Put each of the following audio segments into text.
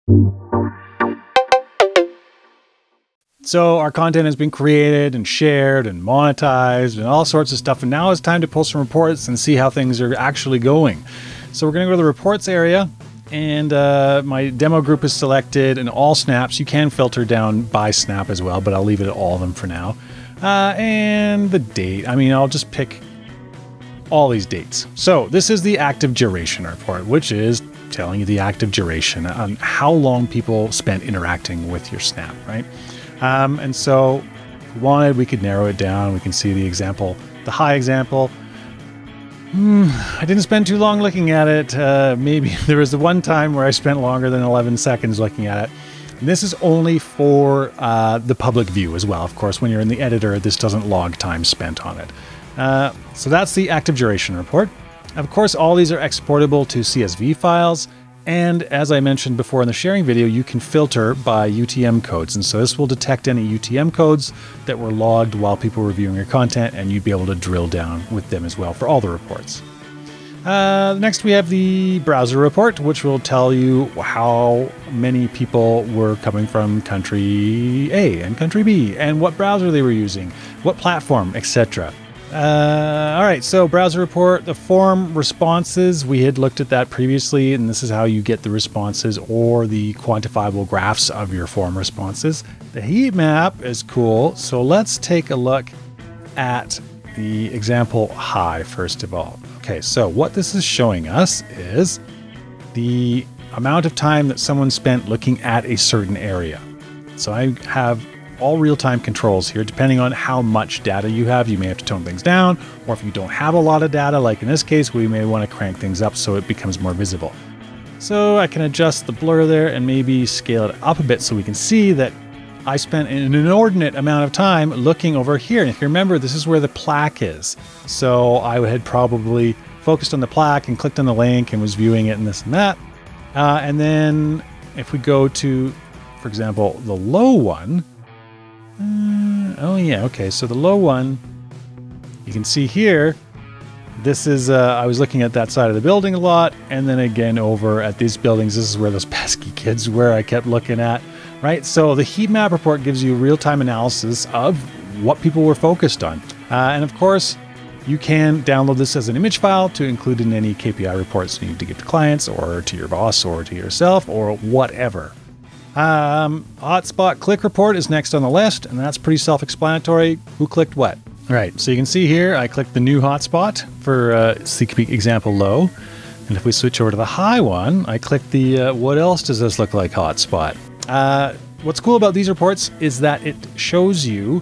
So our content has been created and shared and monetized and all sorts of stuff. And now it's time to pull some reports and see how things are actually going. So we're going to go to the reports area, and my demo group is selected, and all snaps. You can filter down by snap as well, but I'll leave it at all of them for now. And the date. I mean, I'll just pick all these dates. So this is the active duration report, which is telling you the active duration on how long people spent interacting with your snap, right? And so if we wanted, we could narrow it down. We can see the example, the high example. I didn't spend too long looking at it. Maybe there was the one time where I spent longer than 11 seconds looking at it. And this is only for the public view as well. Of course, when you're in the editor, this doesn't log time spent on it. So that's the active duration report. Of course, all these are exportable to CSV files. And as I mentioned before in the sharing video, you can filter by UTM codes. And so this will detect any UTM codes that were logged while people were reviewing your content, and you'd be able to drill down with them as well for all the reports. Next, we have the browser report, which will tell you how many people were coming from country A and country B, and what browser they were using, what platform, etc. All right, so browser report, the form responses, we had looked at that previously, and this is how you get the responses or the quantifiable graphs of your form responses. The heat map is cool, so let's take a look at the example high first of all. Okay, so what this is showing us is the amount of time that someone spent looking at a certain area. So I have all real-time controls here. Depending on how much data you have, you may have to tone things down, or if you don't have a lot of data, like in this case, we may want to crank things up so it becomes more visible. So I can adjust the blur there and maybe scale it up a bit so we can see that I spent an inordinate amount of time looking over here. And if you remember, this is where the plaque is. So I had probably focused on the plaque and clicked on the link and was viewing it and this and that. And then if we go to, for example, the low one, oh yeah, okay, so the low one, you can see here, this is, I was looking at that side of the building a lot, and then again over at these buildings, this is where those pesky kids were I kept looking at, right? So the heat map report gives you real-time analysis of what people were focused on. And of course, you can download this as an image file to include in any KPI reports you need to give to clients, or to your boss, or to yourself, or whatever. Hotspot Click Report is next on the list, and that's pretty self-explanatory. Who clicked what? All right, so you can see here, I clicked the new hotspot for SeekBeak example low. And if we switch over to the high one, I click the, what else does this look like hotspot? What's cool about these reports is that it shows you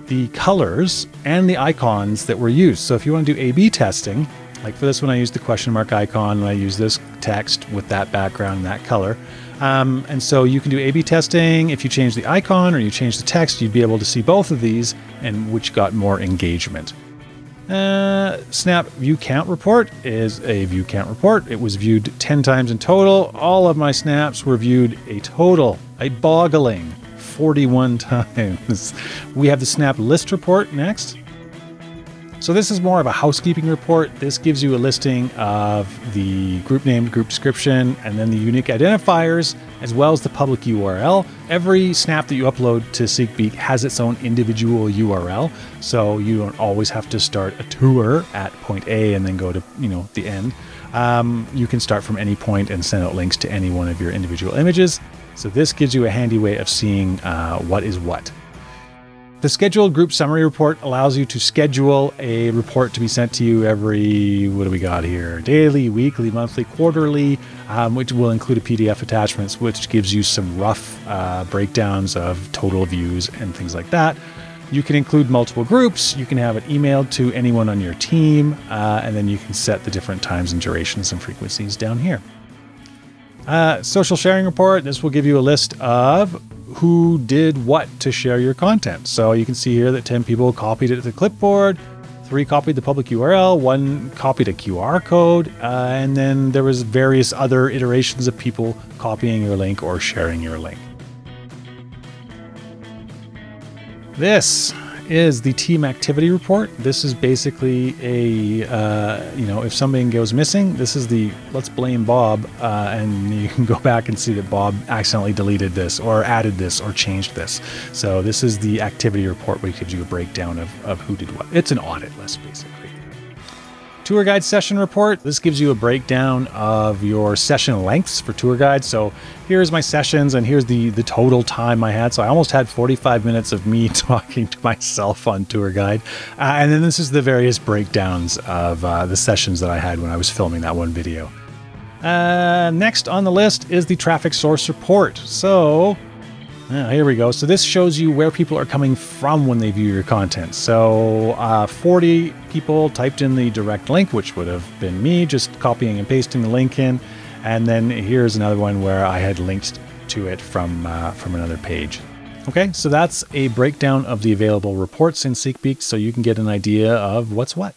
the colors and the icons that were used. So if you want to do A/B testing, like for this one, I used the question mark icon, and I use this text with that background and that color. And so you can do A/B testing. If you change the icon or you change the text, you'd be able to see both of these and which got more engagement. Snap View Count Report is a view count report. It was viewed 10 times in total. All of my snaps were viewed a boggling 41 times. We have the Snap List Report next. So this is more of a housekeeping report. This gives you a listing of the group name, group description, and then the unique identifiers, as well as the public URL. Every snap that you upload to SeekBeak has its own individual URL, so you don't always have to start a tour at point A and then go to, the end. You can start from any point and send out links to any one of your individual images. So this gives you a handy way of seeing what is what. The scheduled group summary report allows you to schedule a report to be sent to you every, what do we got here? Daily, weekly, monthly, quarterly, which will include a PDF attachments, which gives you some rough breakdowns of total views and things like that. You can include multiple groups. You can have it emailed to anyone on your team, and then you can set the different times and durations and frequencies down here. Social sharing report. This will give you a list of who did what to share your content. So you can see here that 10 people copied it to the clipboard, 3 copied the public URL, 1 copied a QR code, and then there was various other iterations of people copying your link or sharing your link. This is the team activity report. This is basically a, if something goes missing, this is the let's blame Bob, and you can go back and see that Bob accidentally deleted this or added this or changed this. So this is the activity report, which gives you a breakdown of who did what. It's an audit list, basically. Tour guide session report. This gives you a breakdown of your session lengths for tour guides. So here's my sessions and here's the total time I had. So I almost had 45 minutes of me talking to myself on tour guide. And then this is the various breakdowns of the sessions that I had when I was filming that one video. Next on the list is the traffic source report. So here we go. So this shows you where people are coming from when they view your content. So 40 people typed in the direct link, which would have been me just copying and pasting the link in. And then here's another one where I had linked to it from another page. Okay, so that's a breakdown of the available reports in SeekBeak, so you can get an idea of what's what.